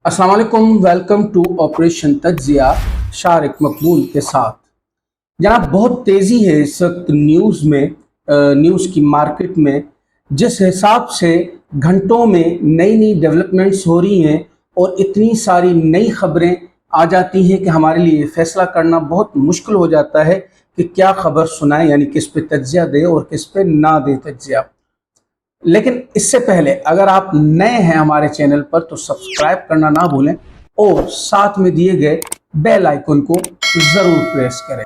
अस्सलाम वालेकुम, welcome to operation तज्जिया Shariq मकबूल के साथ। जनाब, बहुत तेज़ी है इस वक्त न्यूज़ की मार्केट में। जिस हिसाब से घंटों में नई नई डेवलपमेंट्स हो रही हैं और इतनी सारी नई खबरें आ जाती हैं कि हमारे लिए फ़ैसला करना बहुत मुश्किल हो जाता है कि क्या खबर सुनाएं, यानी किस पे तज्जिया दें और किस पे ना दें तज्जिया। लेकिन इससे पहले अगर आप नए हैं हमारे चैनल पर तो सब्सक्राइब करना ना भूलें और साथ में दिए गए बेल आइकन को ज़रूर प्रेस करें।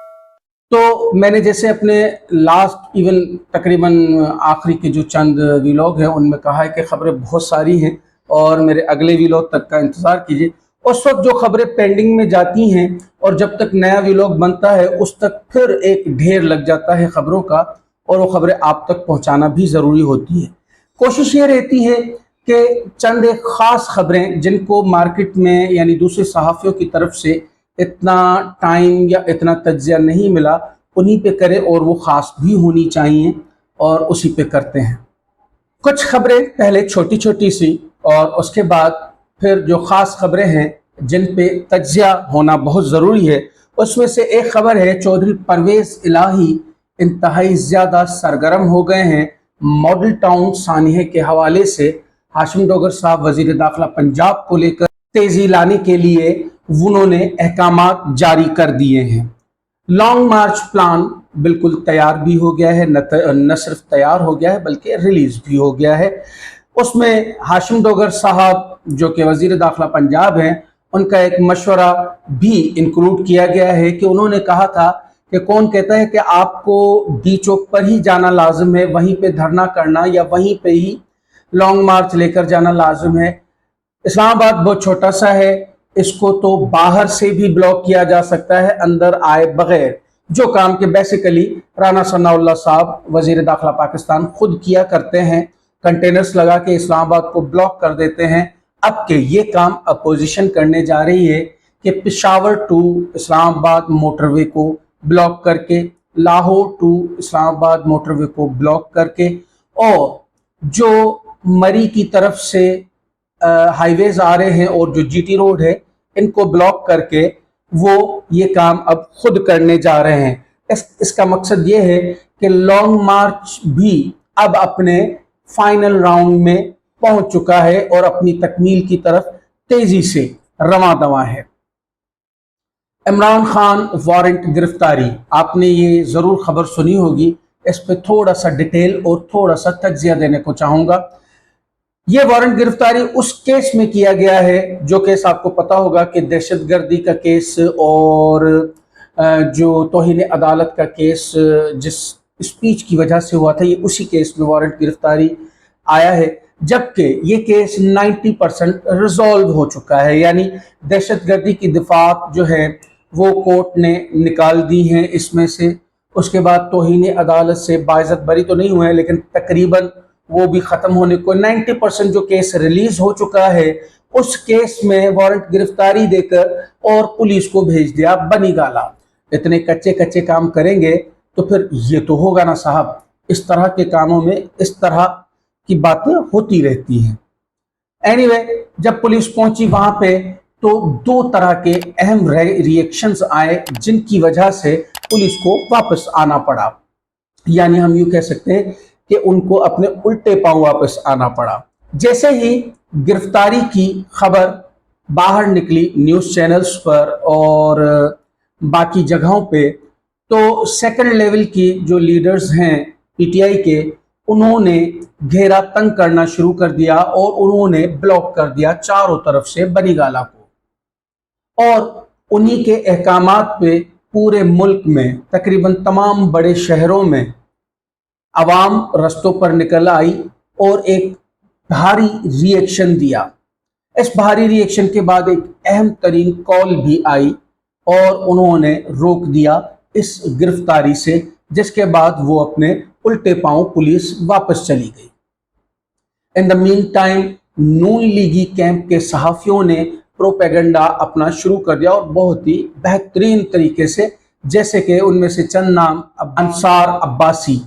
तो मैंने जैसे अपने लास्ट इवन तकरीबन आखिरी के जो चंद वीलॉग हैं उनमें कहा है कि खबरें बहुत सारी हैं और मेरे अगले वीलॉग तक का इंतज़ार कीजिए। उस वक्त जो खबरें पेंडिंग में जाती हैं और जब तक नया वीलॉग बनता है उस तक फिर एक ढेर लग जाता है खबरों का, और वो खबरें आप तक पहुंचाना भी ज़रूरी होती है। कोशिश ये रहती है कि चंद एक ख़ास खबरें जिनको मार्केट में यानी दूसरे सहाफ़ियों की तरफ से इतना टाइम या इतना तज्जिया नहीं मिला, उन्हीं पे करें और वो ख़ास भी होनी चाहिए, और उसी पे करते हैं। कुछ खबरें पहले छोटी छोटी सी और उसके बाद फिर जो ख़ास खबरें हैं जिन पे तज्जिया होना बहुत ज़रूरी है, उसमें से एक खबर है चौधरी परवेज़ इलाही इंतहाई ज़्यादा सरगर्म हो गए हैं मॉडल टाउन सानिया के हवाले से। हाशिम डोगर साहब वज़ीर दाखिला पंजाब को लेकर तेज़ी लाने के लिए उन्होंने अहकामात जारी कर दिए हैं। लॉन्ग मार्च प्लान बिल्कुल तैयार भी हो गया है, न सिर्फ तैयार हो गया है बल्कि रिलीज भी हो गया है। उसमें हाशिम डोगर साहब जो कि वज़ीर दाखिला पंजाब हैं, उनका एक मशवरा भी इंक्लूड किया गया है कि उन्होंने कहा था कि कौन कहता है कि आपको डी चौक पर ही जाना लाजिम है, वहीं पे धरना करना या वहीं पे ही लॉन्ग मार्च लेकर जाना लाजिम है। इस्लामाबाद बहुत छोटा सा है, इसको तो बाहर से भी ब्लॉक किया जा सकता है अंदर आए बगैर, जो काम के बेसिकली राना सनाउल्लाह साहब वजीर दाखिला पाकिस्तान खुद किया करते हैं। कंटेनर्स लगा के इस्लामाबाद को ब्लॉक कर देते हैं। अब के ये काम अपोजिशन करने जा रही है कि पेशावर टू इस्लामाबाद मोटरवे को ब्लॉक करके, लाहौर टू इस्लामाबाद मोटरवे को ब्लॉक करके, और जो मरी की तरफ से हाईवेज आ रहे हैं और जो जीटी रोड है इनको ब्लॉक करके वो ये काम अब खुद करने जा रहे हैं। इसका मकसद ये है कि लॉन्ग मार्च भी अब अपने फाइनल राउंड में पहुंच चुका है और अपनी तकमील की तरफ तेजी से रवां दवा है। इमरान खान वारंट गिरफ्तारी, आपने ये ज़रूर खबर सुनी होगी। इस पर थोड़ा सा डिटेल और थोड़ा सा तज्जिया देने को चाहूँगा। ये वारंट गिरफ्तारी उस केस में किया गया है जो केस आपको पता होगा कि दहशतगर्दी का केस और जो तौहीन अदालत का केस जिस स्पीच की वजह से हुआ था, ये उसी केस में वारंट गिरफ्तारी आया है। जबकि ये केस 90% रिजॉल्व हो चुका है, यानी दहशतगर्दी की दफात जो है वो कोर्ट ने निकाल दी है इसमें से। उसके बाद तौहीन अदालत से बाइज्जत बरी तो नहीं हुए हैं, लेकिन तकरीबन वो भी ख़त्म होने को 90% जो केस रिलीज हो चुका है। उस केस में वारंट गिरफ्तारी देकर और पुलिस को भेज दिया बनी गाला। इतने कच्चे कच्चे काम करेंगे तो फिर ये तो होगा ना साहब। इस तरह के कामों में इस तरह की बातें होती रहती हैं। एनीवे, जब पुलिस पहुंची वहां पे तो दो तरह के अहम रिएक्शंस आए जिनकी वजह से पुलिस को वापस आना पड़ा, यानी हम यूं कह सकते हैं कि उनको अपने उल्टे पांव वापस आना पड़ा। जैसे ही गिरफ्तारी की खबर बाहर निकली न्यूज़ चैनल्स पर और बाकी जगहों पे, तो सेकंड लेवल की जो लीडर्स हैं पीटीआई के, उन्होंने घेरा तंग करना शुरू कर दिया और उन्होंने ब्लॉक कर दिया चारों तरफ से बनी गाला को। और उन्हीं के अहकामात पे पूरे मुल्क में तकरीबन तमाम बड़े शहरों में अवाम रस्तों पर निकल आई और एक भारी रिएक्शन दिया। इस भारी रिएक्शन के बाद एक अहम तरीन कॉल भी आई और उन्होंने रोक दिया इस गिरफ्तारी से, जिसके बाद वो अपने उल्टे पांव पुलिस वापस चली गई। इन द मीन टाइम नून लीगी कैंप के सहाफियों ने प्रोपेगेंडा अपना शुरू कर दिया और बहुत ही बेहतरीन तरीके से, जैसे कि उनमें से चंद नाम अंसार अब्बासी,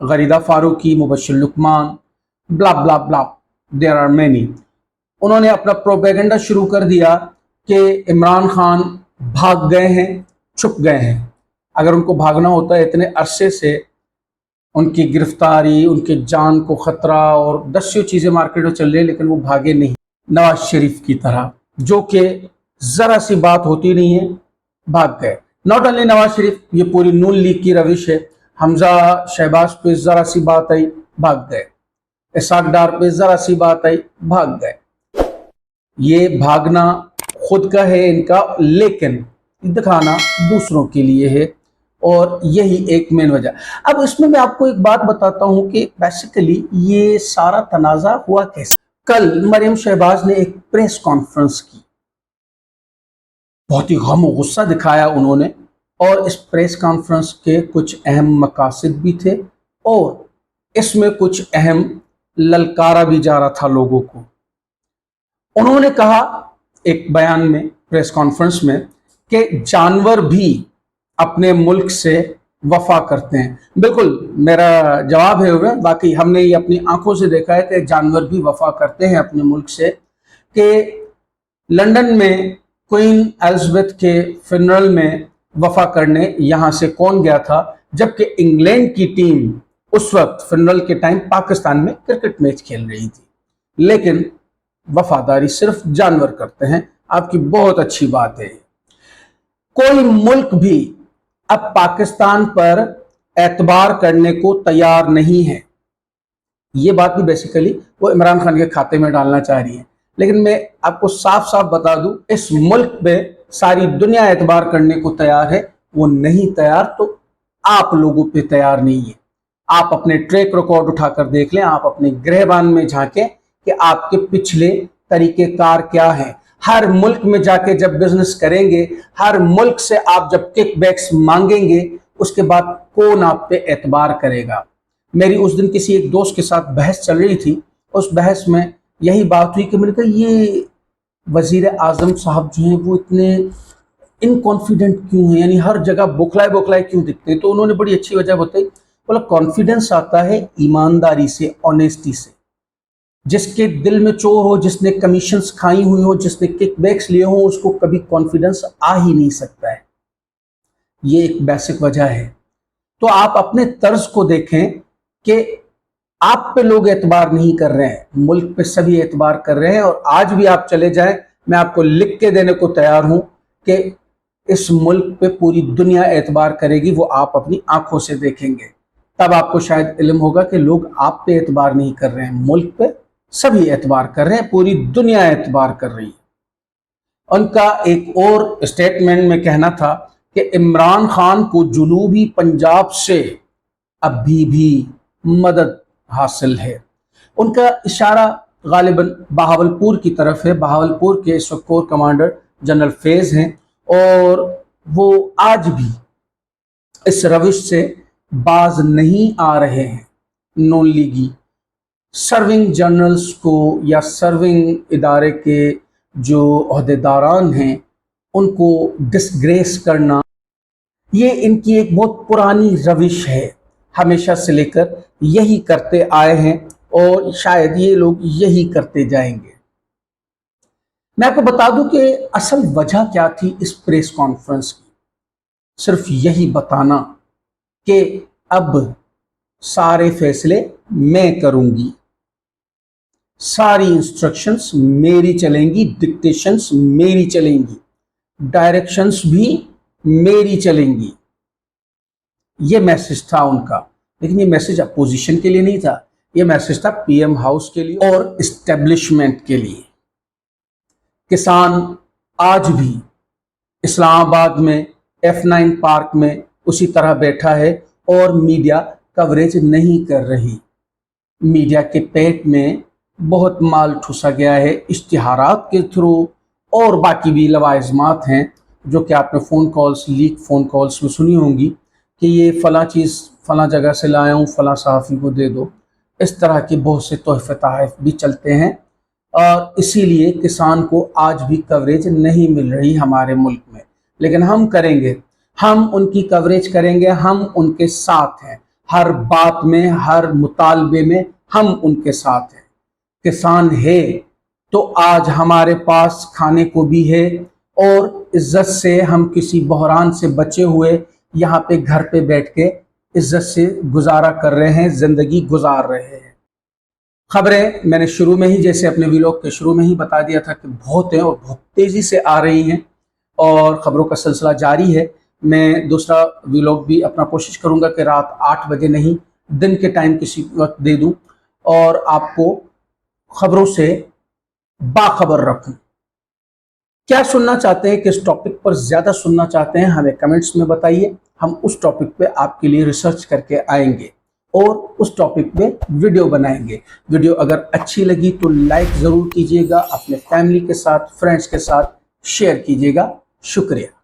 गरीदा फारूकी, मुबश्शिर लुकमान, ब्ला ब्ला ब्ला, देयर आर मैनी। उन्होंने अपना प्रोपेगेंडा शुरू कर दिया कि इमरान खान भाग गए हैं, छुप गए हैं। अगर उनको भागना होता है इतने अरसे से, उनकी गिरफ्तारी, उनके जान को खतरा और दसियों चीज़ें मार्केट में चल रही है, लेकिन वो भागे नहीं नवाज शरीफ की तरह, जो कि ज़रा सी बात होती नहीं है भाग गए। नॉट ओनली नवाज शरीफ, ये पूरी नून लीग की रविश है। हमजा शहबाज पे ज़रा सी बात आई भाग गए, इसाक डार पे ज़रा सी बात आई भाग गए। ये भागना खुद का है इनका, लेकिन दिखाना दूसरों के लिए है, और यही एक मेन वजह। अब इसमें मैं आपको एक बात बताता हूं कि बेसिकली ये सारा तनाज़ा हुआ कैसे। कल मरियम शहबाज ने एक प्रेस कॉन्फ्रेंस की, बहुत ही गम और गुस्सा दिखाया उन्होंने, और इस प्रेस कॉन्फ्रेंस के कुछ अहम मकासद भी थे, और इसमें कुछ अहम ललकारा भी जा रहा था लोगों को। उन्होंने कहा एक बयान में, प्रेस कॉन्फ्रेंस में, कि जानवर भी अपने मुल्क से वफा करते हैं। बिल्कुल मेरा जवाब है वह, बाकी हमने ये अपनी आंखों से देखा है कि जानवर भी वफा करते हैं अपने मुल्क से। कि लंदन में क्वीन एलिजाबेथ के फ्यूनरल में वफा करने यहाँ से कौन गया था, जबकि इंग्लैंड की टीम उस वक्त फ्यूनरल के टाइम पाकिस्तान में क्रिकेट मैच खेल रही थी। लेकिन वफादारी सिर्फ जानवर करते हैं। आपकी बहुत अच्छी बात है। कोई मुल्क भी अब पाकिस्तान पर एतबार करने को तैयार नहीं है। ये बात भी बेसिकली वो इमरान खान के खाते में डालना चाह रही है, लेकिन मैं आपको साफ साफ बता दूं, इस मुल्क पे सारी दुनिया एतबार करने को तैयार है, वो नहीं तैयार तो आप लोगों पे तैयार नहीं है। आप अपने ट्रैक रिकॉर्ड उठाकर देख लें, आप अपने गृहबान में झांकें कि आपके पिछले तरीकेकार क्या है। हर मुल्क में जाके जब बिजनेस करेंगे, हर मुल्क से आप जब किकबैक्स मांगेंगे, उसके बाद कौन आप पे एतबार करेगा। मेरी उस दिन किसी एक दोस्त के साथ बहस चल रही थी, उस बहस में यही बात हुई कि मैंने कहा ये वजीर आजम साहब जो हैं वो इतने इनकॉन्फिडेंट क्यों हैं, यानी हर जगह बौखलाए बौखलाए क्यों दिखते हैं। तो उन्होंने बड़ी अच्छी वजह बताई, बोला कॉन्फिडेंस आता है ईमानदारी से, ऑनेस्टी से। जिसके दिल में चोर हो, जिसने कमीशंस खाई हुई हो, जिसने किकबैक्स लिए हो, उसको कभी कॉन्फिडेंस आ ही नहीं सकता है। ये एक बेसिक वजह है। तो आप अपने तर्ज को देखें कि आप पे लोग एतबार नहीं कर रहे हैं, मुल्क पे सभी एतबार कर रहे हैं। और आज भी आप चले जाएं, मैं आपको लिख के देने को तैयार हूं कि इस मुल्क पे पूरी दुनिया एतबार करेगी, वो आप अपनी आंखों से देखेंगे। तब आपको शायद इल्म होगा कि लोग आप पे एतबार नहीं कर रहे हैं, मुल्क पे सभी एतबार कर रहे हैं, पूरी दुनिया एतबार कर रही है। उनका एक और स्टेटमेंट में कहना था कि इमरान खान को जुनूबी पंजाब से अभी भी मदद हासिल है। उनका इशारा गालिबन बहावलपुर की तरफ है। बहावलपुर के इस वक्त कोर कमांडर जनरल फैज हैं, और वो आज भी इस रविश से बाज नहीं आ रहे हैं। नॉन लीगी सर्विंग जनरल्स को या सर्विंग इदारे के जो अहदेदारान हैं उनको डिसग्रेस करना, ये इनकी एक बहुत पुरानी रविश है, हमेशा से लेकर यही करते आए हैं, और शायद ये लोग यही करते जाएंगे। मैं आपको बता दूं कि असल वजह क्या थी इस प्रेस कॉन्फ्रेंस की, सिर्फ यही बताना कि अब सारे फैसले मैं करूंगी, सारी इंस्ट्रक्शंस मेरी चलेंगी, डिक्टेशंस मेरी चलेंगी, डायरेक्शंस भी मेरी चलेंगी। ये मैसेज था उनका। लेकिन ये मैसेज अपोजिशन के लिए नहीं था, ये मैसेज था पीएम हाउस के लिए और इस्टेब्लिशमेंट के लिए। किसान आज भी इस्लामाबाद में F9 पार्क में उसी तरह बैठा है और मीडिया कवरेज नहीं कर रही। मीडिया के पेट में बहुत माल ठुसा गया है इश्तिहारात के थ्रू, और बाकी भी लवाज़मात हैं जो कि आपने phone calls, leak phone calls में सुनी होंगी कि ये फ़लाँ चीज़ फ़लाँ जगह से लाया हूँ, फ़लाँ सहाफ़ी को दे दो। इस तरह के बहुत से तोहफ़े तोहफ़ भी चलते हैं, और इसीलिए किसान को आज भी कवरेज नहीं मिल रही हमारे मुल्क में। लेकिन हम करेंगे, हम उनकी कवरेज करेंगे, हम उनके साथ हैं, हर बात में, हर मुतालबे में हम उनके साथ हैं। किसान है तो आज हमारे पास खाने को भी है और इज्जत से हम किसी बहरान से बचे हुए यहाँ पे घर पे बैठ के इज्जत से गुजारा कर रहे हैं, जिंदगी गुजार रहे हैं। खबरें मैंने शुरू में ही, जैसे अपने व्लॉग के शुरू में ही बता दिया था कि बहुत हैं और बहुत तेज़ी से आ रही हैं और ख़बरों का सिलसिला जारी है। मैं दूसरा व्लॉग भी अपना कोशिश करूंगा कि रात 8 बजे नहीं, दिन के टाइम किसी वक्त दे दूं और आपको खबरों से बाखबर रखूं। क्या सुनना चाहते हैं, किस टॉपिक पर ज़्यादा सुनना चाहते हैं, हमें कमेंट्स में बताइए। हम उस टॉपिक पे आपके लिए रिसर्च करके आएंगे और उस टॉपिक पे वीडियो बनाएंगे। वीडियो अगर अच्छी लगी तो लाइक ज़रूर कीजिएगा, अपने फैमिली के साथ, फ्रेंड्स के साथ शेयर कीजिएगा। शुक्रिया।